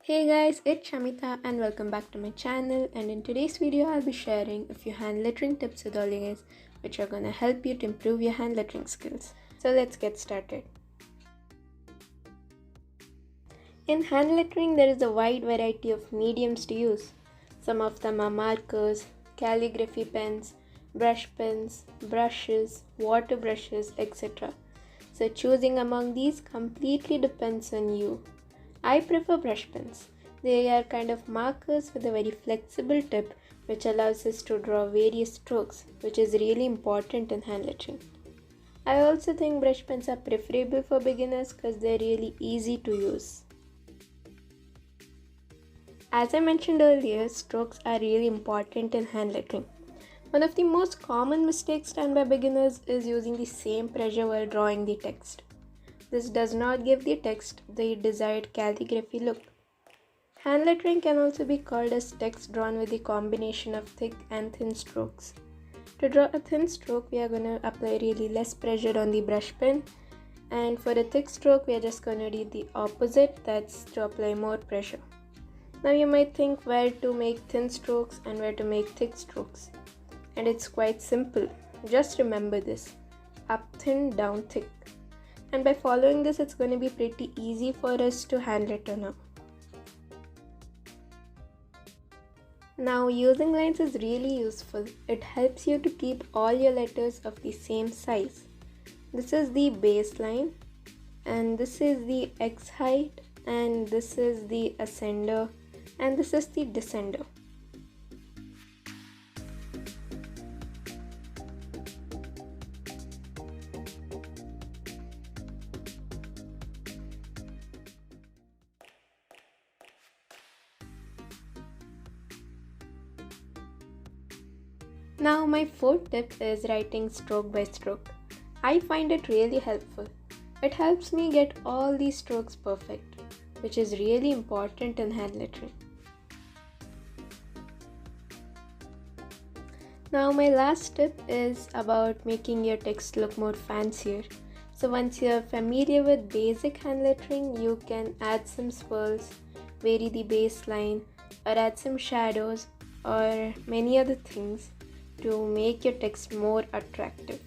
Hey guys, it's Shamitha and welcome back to my channel, and in today's video I'll be sharing a few hand lettering tips with all you guys which are gonna help you to improve your hand lettering skills. So let's get started. In hand lettering there is a wide variety of mediums to use. Some of them are markers, calligraphy pens, brush pens, brushes, water brushes, etc. So choosing among these completely depends on you. I prefer brush pens. They are kind of markers with a very flexible tip which allows us to draw various strokes, which is really important in hand lettering. I also think brush pens are preferable for beginners because they're really easy to use. As I mentioned earlier, strokes are really important in hand lettering. One of the most common mistakes done by beginners is using the same pressure while drawing the text. This does not give the text the desired calligraphy look. Hand lettering can also be called as text drawn with a combination of thick and thin strokes. To draw a thin stroke, we are going to apply really less pressure on the brush pen, and for a thick stroke, we are just going to do the opposite, that's to apply more pressure. Now you might think where to make thin strokes and where to make thick strokes. And it's quite simple. Just remember this: up thin, down thick. And by following this, it's going to be pretty easy for us to hand letter now. Now using lines is really useful. It helps you to keep all your letters of the same size. This is the base line, and this is the X height, and this is the ascender, and this is the descender. Now my fourth tip is writing stroke by stroke. I find it really helpful. It helps me get all these strokes perfect, which is really important in hand lettering. Now my last tip is about making your text look more fancier. So once you're familiar with basic hand lettering, you can add some swirls, vary the baseline, or add some shadows or many other things to make your text more attractive.